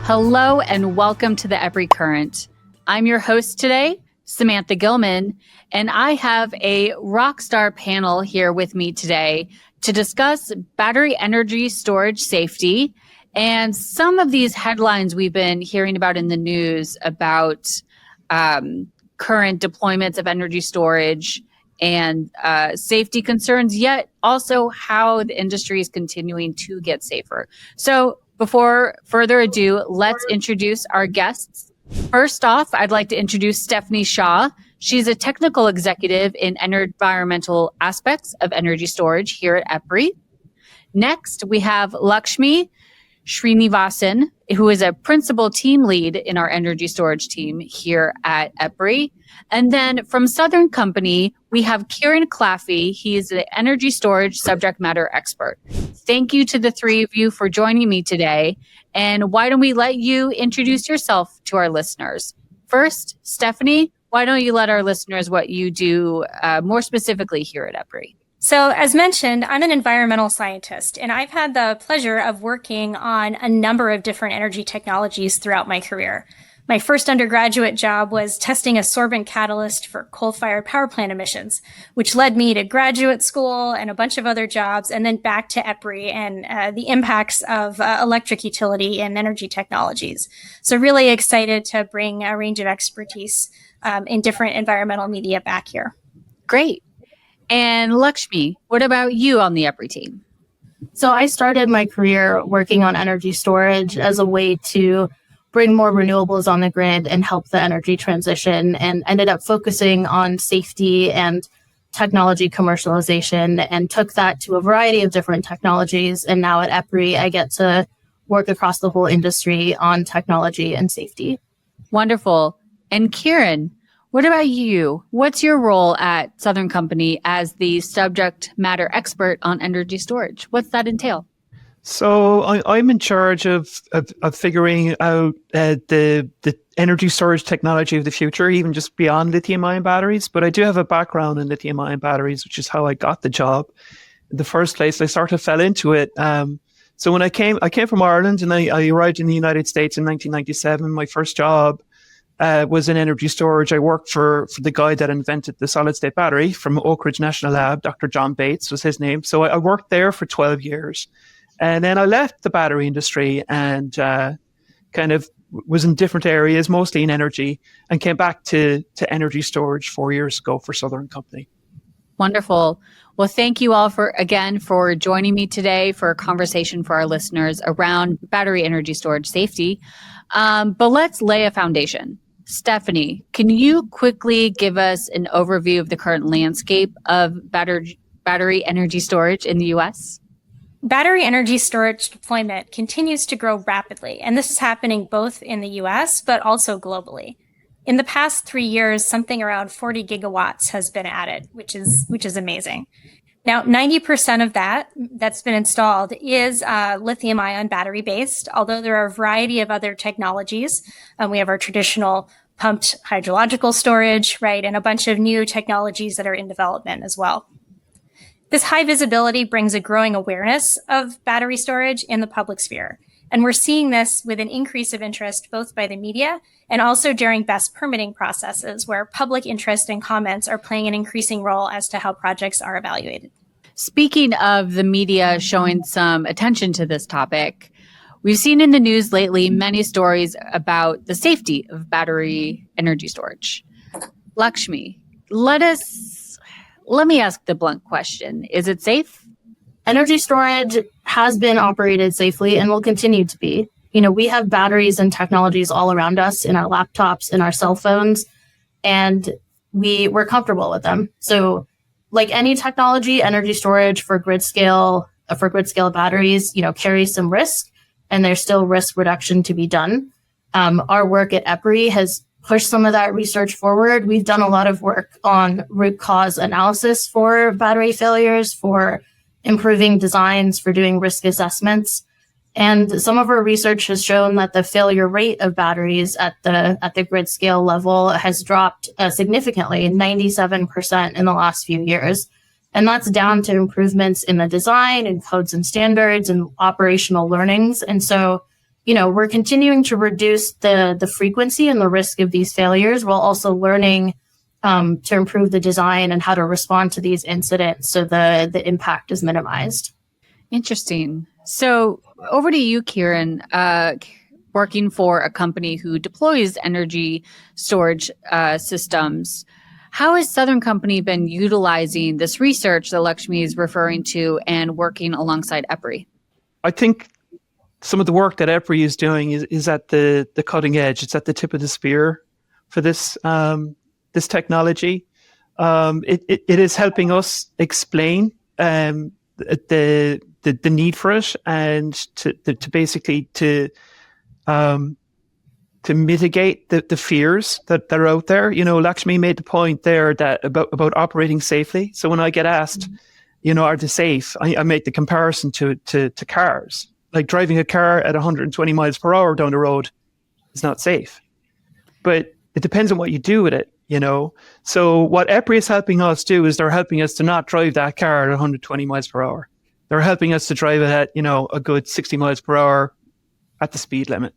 Hello and welcome to the EPRI Current. I'm your host today, Samantha Gilman, and I have a rock star panel here with me today to discuss battery energy storage safety and some of these headlines we've been hearing about in the news about current deployments of energy storage and safety concerns, yet also how the industry is continuing to get safer. So before further ado, let's introduce our guests. First off, I'd like to introduce Stephanie Shaw. She's a technical executive in environmental aspects of energy storage here at EPRI. Next, we have Lakshmi Srinivasan, who is a principal team lead in our energy storage team here at EPRI. And then from Southern Company, we have Kieran Claffey. He is the energy storage subject matter expert. Thank you to the three of you for joining me today. And why don't we let you introduce yourself to our listeners? First, Stephanie, why don't you let our listeners what you do more specifically here at EPRI? So as mentioned, I'm an environmental scientist, and I've had the pleasure of working on a number of different energy technologies throughout my career. My first undergraduate job was testing a sorbent catalyst for coal-fired power plant emissions, which led me to graduate school and a bunch of other jobs, and then back to EPRI and the impacts of electric utility and energy technologies. So really excited to bring a range of expertise in different environmental media back here. Great. And Lakshmi, what about you on the EPRI team? So I started my career working on energy storage as a way to bring more renewables on the grid and help the energy transition, and ended up focusing on safety and technology commercialization and took that to a variety of different technologies. And now at EPRI, I get to work across the whole industry on technology and safety. Wonderful. And Kieran, what about you? What's your role at Southern Company as the subject matter expert on energy storage? What's that entail? So I'm in charge of figuring out the energy storage technology of the future, even just beyond lithium-ion batteries. But I do have a background in lithium-ion batteries, which is how I got the job in the first place. I sort of fell into it. So when I came from Ireland, and I arrived in the United States in 1997. My first job was in energy storage. I worked for the guy that invented the solid-state battery from Oak Ridge National Lab. Dr. John Bates was his name. So I worked there for 12 years. And then I left the battery industry and kind of was in different areas, mostly in energy, and came back to energy storage 4 years ago for Southern Company. Wonderful. Well, thank you all for joining me today for a conversation for our listeners around battery energy storage safety. But let's lay a foundation. Stephanie, can you quickly give us an overview of the current landscape of battery energy storage in the U.S.? Battery energy storage deployment continues to grow rapidly, and this is happening both in the U.S., but also globally. In the past 3 years, something around 40 gigawatts has been added, which is amazing. Now, 90% of that's been installed is lithium-ion battery-based, although there are a variety of other technologies. We have our traditional pumped hydrological storage, right, and a bunch of new technologies that are in development as well. This high visibility brings a growing awareness of battery storage in the public sphere. And we're seeing this with an increase of interest both by the media and also during BESS permitting processes, where public interest and comments are playing an increasing role as to how projects are evaluated. Speaking of the media showing some attention to this topic, we've seen in the news lately many stories about the safety of battery energy storage. Lakshmi, let me ask the blunt question. Is it safe? Energy storage has been operated safely and will continue to be. We have batteries and technologies all around us in our laptops, in our cell phones, and we're comfortable with them. So like any technology, energy storage for grid scale batteries, carries some risk, and there's still risk reduction to be done. Our work at EPRI has pushed some of that research forward. We've done a lot of work on root cause analysis for battery failures, for improving designs, for doing risk assessments. And some of our research has shown that the failure rate of batteries at the grid scale level has dropped significantly, 97% in the last few years. And that's down to improvements in the design and codes and standards and operational learnings. And so, we're continuing to reduce the frequency and the risk of these failures while also learning to improve the design and how to respond to these incidents so the impact is minimized. Interesting. So over to you, Kieran, working for a company who deploys energy storage systems. How has Southern Company been utilizing this research that Lakshmi is referring to and working alongside EPRI? I think some of the work that EPRI is doing is at the cutting edge. It's at the tip of the spear for this this technology. It is helping us explain the need for it and to basically to mitigate the fears that are out there. Lakshmi made the point there that about operating safely. So when I get asked, are they safe? I make the comparison to cars. Like driving a car at 120 miles per hour down the road is not safe. But it depends on what you do with it, So what EPRI is helping us do is they're helping us to not drive that car at 120 miles per hour. They're helping us to drive it at, a good 60 miles per hour at the speed limit.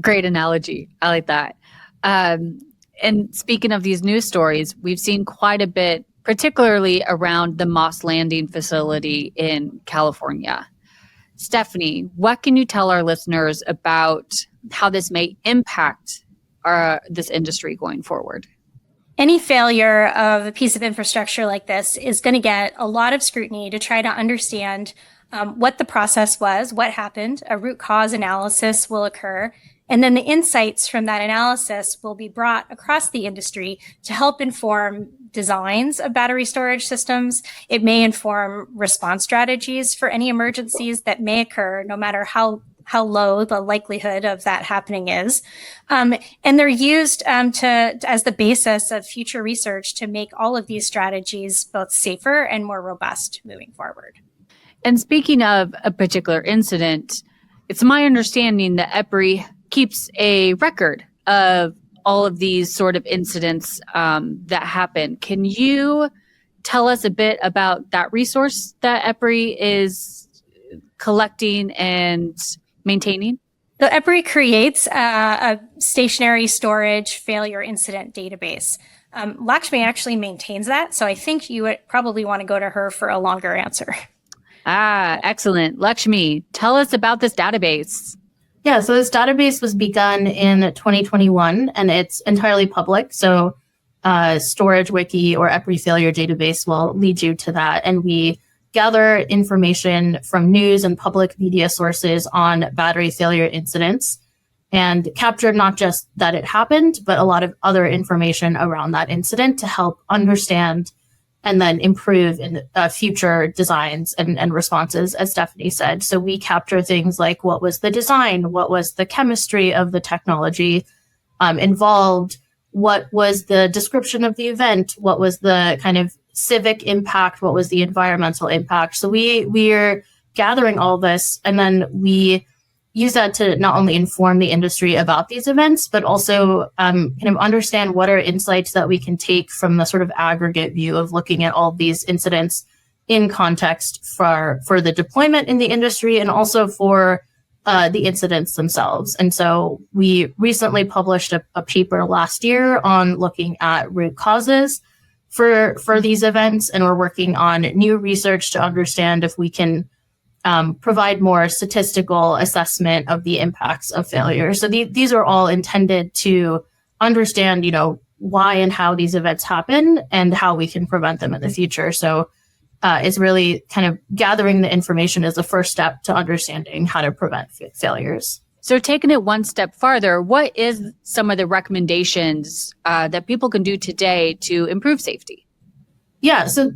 Great analogy. I like that. And speaking of these news stories, we've seen quite a bit, particularly around the Moss Landing facility in California. Stephanie, what can you tell our listeners about how this may impact this industry going forward? Any failure of a piece of infrastructure like this is going to get a lot of scrutiny to try to understand what the process was, what happened. A root cause analysis will occur. And then the insights from that analysis will be brought across the industry to help inform designs of battery storage systems. It may inform response strategies for any emergencies that may occur, no matter how low the likelihood of that happening is. And they're used as the basis of future research to make all of these strategies both safer and more robust moving forward. And speaking of a particular incident, it's my understanding that EPRI keeps a record of all of these sort of incidents that happen. Can you tell us a bit about that resource that EPRI is collecting and maintaining? So EPRI creates a stationary storage failure incident database. Lakshmi actually maintains that, so I think you would probably want to go to her for a longer answer. Excellent. Lakshmi, tell us about this database. Yeah, so this database was begun in 2021, and it's entirely public. So Storage Wiki or EPRI Failure Database will lead you to that. And we gather information from news and public media sources on battery failure incidents and capture not just that it happened, but a lot of other information around that incident to help understand and then improve in future designs and responses, as Stephanie said. So we capture things like what was the design, what was the chemistry of the technology involved, what was the description of the event, what was the kind of civic impact, what was the environmental impact. So we're gathering all this, and then we use that to not only inform the industry about these events, but also kind of understand what are insights that we can take from the sort of aggregate view of looking at all these incidents in context for the deployment in the industry and also for the incidents themselves. And so we recently published a paper last year on looking at root causes for these events, and we're working on new research to understand if we can provide more statistical assessment of the impacts of failure. So these are all intended to understand, why and how these events happen and how we can prevent them in the future. So it's really kind of gathering the information as the first step to understanding how to prevent failures. So taking it one step farther, what is some of the recommendations that people can do today to improve safety? Yeah, so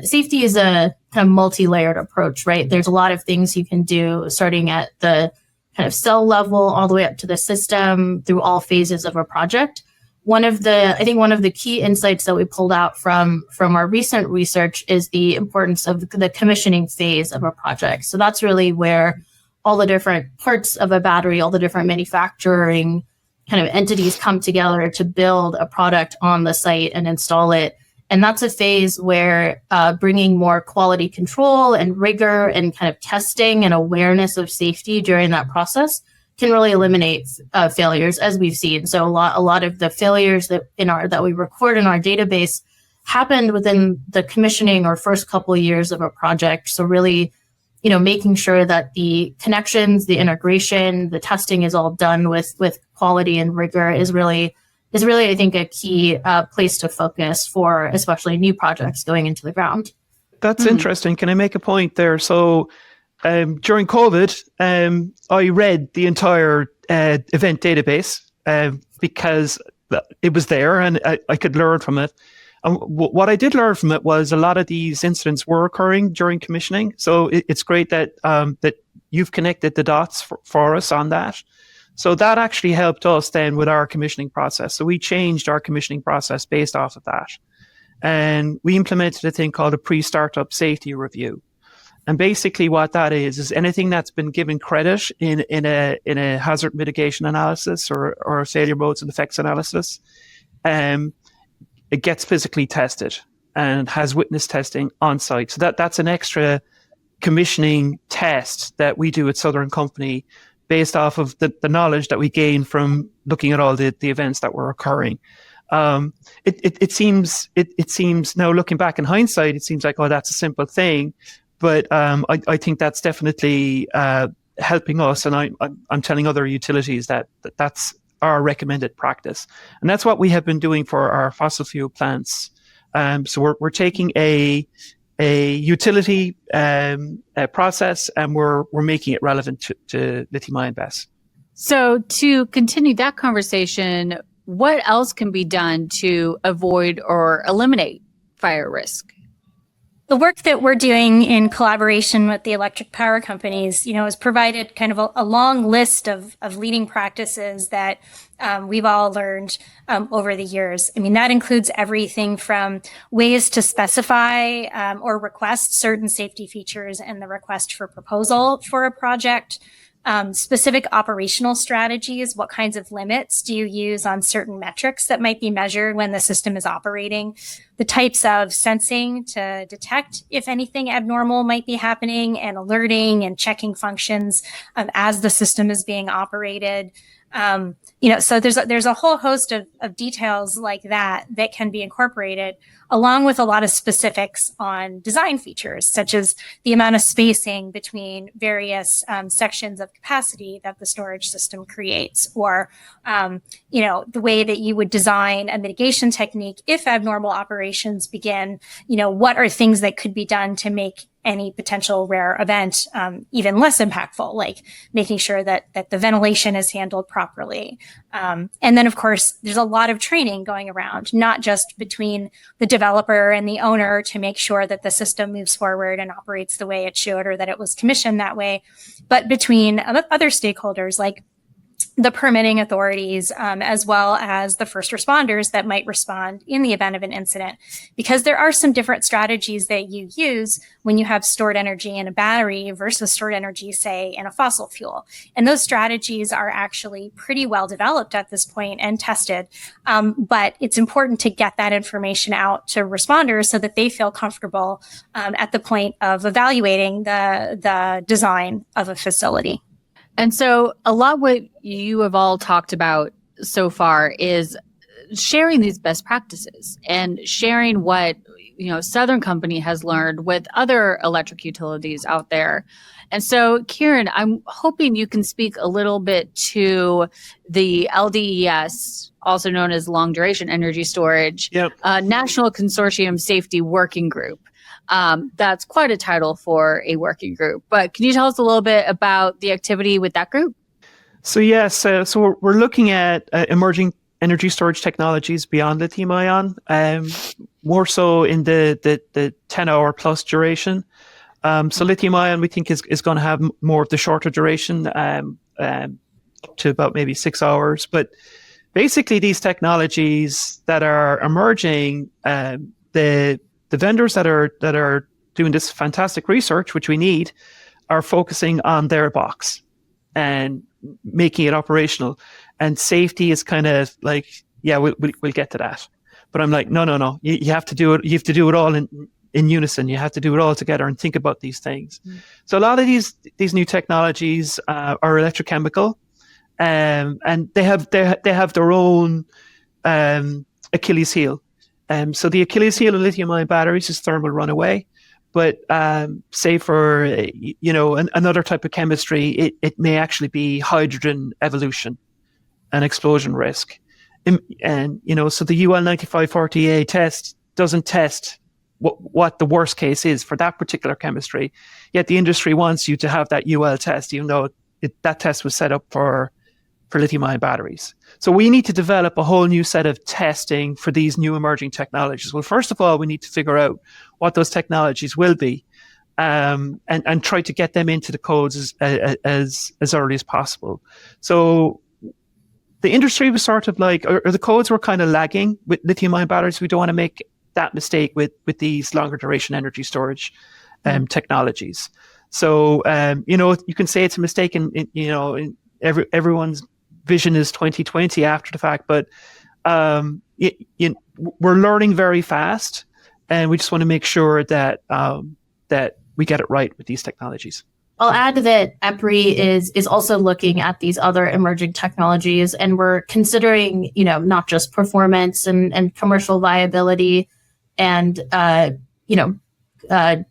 safety is a kind of multi-layered approach, right? There's a lot of things you can do starting at the kind of cell level all the way up to the system through all phases of a project. One of the key insights that we pulled out from our recent research is the importance of the commissioning phase of a project. So that's really where all the different parts of a battery, all the different manufacturing kind of entities come together to build a product on the site and install it. And that's a phase where bringing more quality control and rigor and kind of testing and awareness of safety during that process can really eliminate failures, as we've seen. So a lot of the failures that we record in our database happened within the commissioning or first couple of years of a project. So really, making sure that the connections, the integration, the testing is all done with quality and rigor is really, I think, a key place to focus for especially new projects going into the ground. That's interesting. Can I make a point there? So during COVID, I read the entire event database because it was there and I could learn from it. And what I did learn from it was a lot of these incidents were occurring during commissioning. So it's great that that you've connected the dots for us on that. So that actually helped us then with our commissioning process. So we changed our commissioning process based off of that. And we implemented a thing called a pre-startup safety review. And basically what that is anything that's been given credit in a hazard mitigation analysis or a failure modes and effects analysis, it gets physically tested and has witness testing on site. So that's an extra commissioning test that we do at Southern Company based off of the knowledge that we gain from looking at all the events that were occurring. It seems now, looking back in hindsight, it seems like, oh, that's a simple thing. But I think that's definitely helping us. And I'm telling other utilities that's our recommended practice. And that's what we have been doing for our fossil fuel plants. So we're taking a utility process and we're making it relevant to lithium-ion BESS. So to continue that conversation, what else can be done to avoid or eliminate fire risk? The work that we're doing in collaboration with the electric power companies, has provided kind of a long list of leading practices that we've all learned over the years. I mean, that includes everything from ways to specify or request certain safety features in the request for proposal for a project, specific operational strategies. What kinds of limits do you use on certain metrics that might be measured when the system is operating? The types of sensing to detect if anything abnormal might be happening, and alerting and checking functions as the system is being operated. So there's a whole host of details like that can be incorporated, along with a lot of specifics on design features, such as the amount of spacing between various sections of capacity that the storage system creates, or the way that you would design a mitigation technique if abnormal operations begin. What are things that could be done to make any potential rare event even less impactful, like making sure that the ventilation is handled properly. And then, of course, there's a lot of training going around, not just between the developer and the owner to make sure that the system moves forward and operates the way it should, or that it was commissioned that way, but between other stakeholders like the permitting authorities, as well as the first responders that might respond in the event of an incident. Because there are some different strategies that you use when you have stored energy in a battery versus stored energy, say, in a fossil fuel. And those strategies are actually pretty well developed at this point and tested. But it's important to get that information out to responders so that they feel comfortable at the point of evaluating the design of a facility. And so a lot what you have all talked about so far is sharing these best practices and sharing what, Southern Company has learned with other electric utilities out there. And so, Kieran, I'm hoping you can speak a little bit to the LDES, also known as Long Duration Energy Storage, National Consortium Safety Working Group. That's quite a title for a working group. But can you tell us a little bit about the activity with that group? So yes, so we're looking at emerging energy storage technologies beyond lithium-ion, more so in the 10-hour plus duration. So lithium-ion, we think, is going to have more of the shorter duration, up to about maybe 6 hours. But basically, these technologies that are emerging, the vendors that are doing this fantastic research, which we need, are focusing on their box and making it operational. And safety is kind of like, yeah, we'll get to that. But I'm like, no. You have to do it. You have to do it all in unison. You have to do it all together and think about these things. So a lot of these new technologies are electrochemical. and they have their own Achilles heel. So the Achilles heel of lithium-ion batteries is thermal runaway. But say for another type of chemistry, it may actually be hydrogen evolution and explosion risk. And so the UL 9540A test doesn't test what the worst case is for that particular chemistry. Yet the industry wants you to have that UL test, even though that test was set up for lithium-ion batteries. So we need to develop a whole new set of testing for these new emerging technologies. Well, first of all, we need to figure out what those technologies will be, and try to get them into the codes as early as possible. So the industry was sort of like, or the codes were kind of lagging with lithium-ion batteries. We don't want to make that mistake with these longer duration energy storage technologies. So you can say it's a mistake in everyone's vision is 2020 after the fact, but we're learning very fast, and we just want to make sure that we get it right with these technologies. I'll add that EPRI is also looking at these other emerging technologies, and we're considering, not just performance and commercial viability and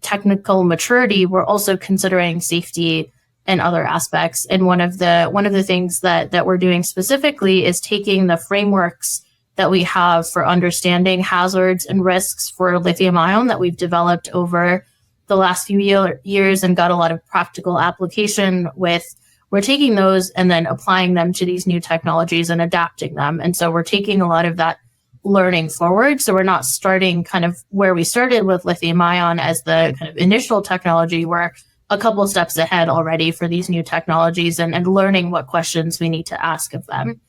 technical maturity. We're also considering safety and other aspects. And one of the things that we're doing specifically is taking the frameworks that we have for understanding hazards and risks for lithium ion that we've developed over the last few years and got a lot of practical application with. We're taking those and then applying them to these new technologies and adapting them. And so we're taking a lot of that learning forward. So we're not starting kind of where we started with lithium ion as the kind of initial technology. We're a couple steps ahead already for these new technologies and learning what questions we need to ask of them.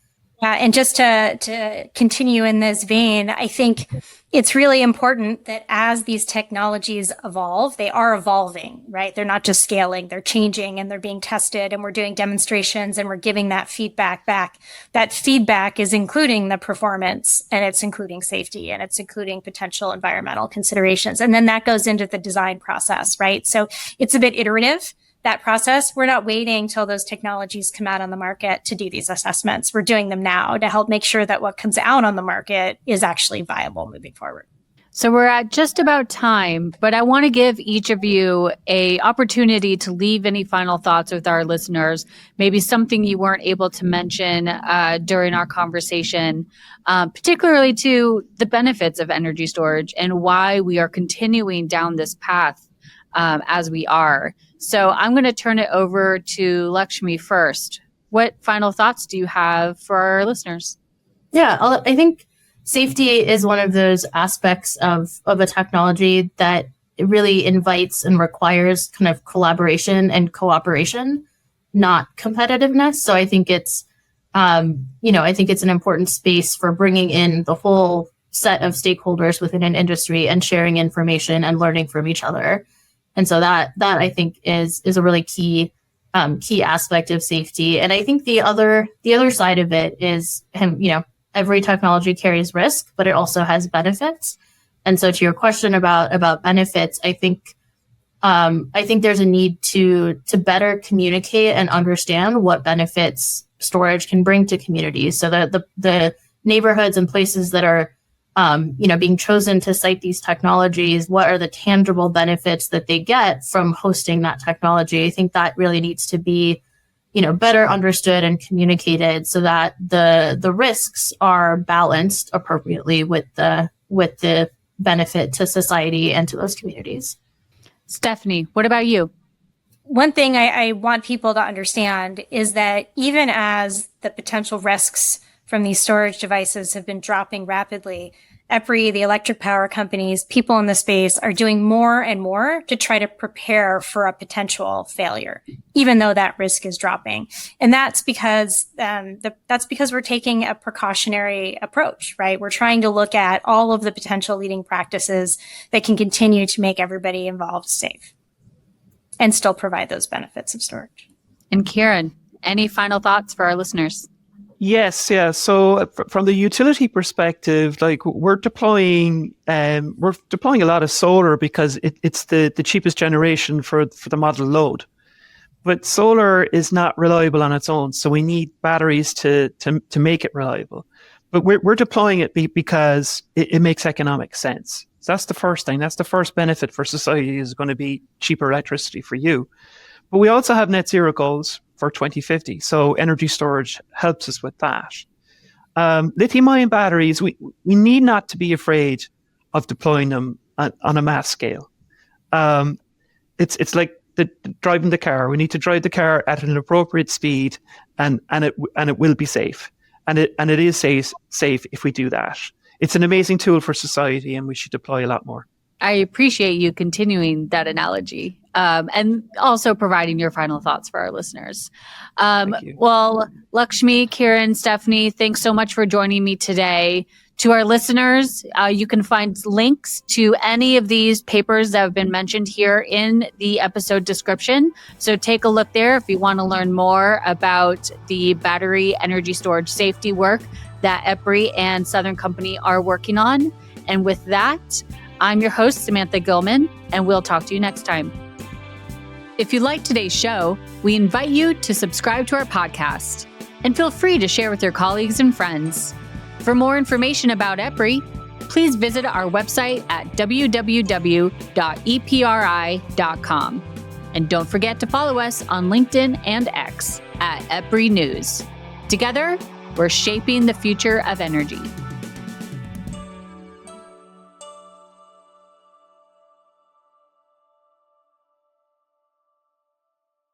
Yeah, and just to continue in this vein, I think it's really important that as these technologies evolve, they are evolving, right? They're not just scaling, they're changing and they're being tested, and we're doing demonstrations and we're giving that feedback back. That feedback is including the performance, and it's including safety, and it's including potential environmental considerations. And then that goes into the design process, right? So it's a bit iterative. That process, we're not waiting till those technologies come out on the market to do these assessments. We're doing them now to help make sure that what comes out on the market is actually viable moving forward. So we're at just about time, but I want to give each of you a opportunity to leave any final thoughts with our listeners, maybe something you weren't able to mention during our conversation, particularly to the benefits of energy storage and why we are continuing down this path as we are. So I'm going to turn it over to Lakshmi first. What final thoughts do you have for our listeners? Yeah, I think safety is one of those aspects of a technology that really invites and requires kind of collaboration and cooperation, not competitiveness. So I think it's, I think it's an important space for bringing in the whole set of stakeholders within an industry and sharing information and learning from each other. And so that I think is a really key aspect of safety. And I think the other side of it is, every technology carries risk, but it also has benefits. And so to your question about benefits, I think there's a need to better communicate and understand what benefits storage can bring to communities, so that the neighborhoods and places that are being chosen to site these technologies, what are the tangible benefits that they get from hosting that technology? I think that really needs to be, better understood and communicated so that the risks are balanced appropriately with the benefit to society and to those communities. Stephanie, what about you? One thing I want people to understand is that even as the potential risks from these storage devices have been dropping rapidly, EPRI, the electric power companies, people in the space are doing more and more to try to prepare for a potential failure, even though that risk is dropping. And that's because we're taking a precautionary approach, right? We're trying to look at all of the potential leading practices that can continue to make everybody involved safe and still provide those benefits of storage. And Kieran, any final thoughts for our listeners? Yes, yeah. So from the utility perspective, like we're deploying a lot of solar because it's the cheapest generation for the model load. But solar is not reliable on its own, so we need batteries to make it reliable. But we're deploying it because it makes economic sense. So that's the first thing. That's the first benefit for society, is going to be cheaper electricity for you. But we also have net zero goals for 2050. So energy storage helps us with that. Lithium-ion batteries, we need not to be afraid of deploying them on a mass scale. It's like driving the car. We need to drive the car at an appropriate speed, and it will be safe. And it is safe if we do that. It's an amazing tool for society, and we should deploy a lot more. I appreciate you continuing that analogy, and also providing your final thoughts for our listeners. Thank you. Well, Lakshmi, Kieran, Stephanie, thanks so much for joining me today. To our listeners, you can find links to any of these papers that have been mentioned here in the episode description. So take a look there if you want to learn more about the battery energy storage safety work that EPRI and Southern Company are working on. And with that, I'm your host, Samantha Gilman, and we'll talk to you next time. If you liked today's show, we invite you to subscribe to our podcast, and feel free to share with your colleagues and friends. For more information about EPRI, please visit our website at www.epri.com. And don't forget to follow us on LinkedIn and X at EPRI News. Together, we're shaping the future of energy.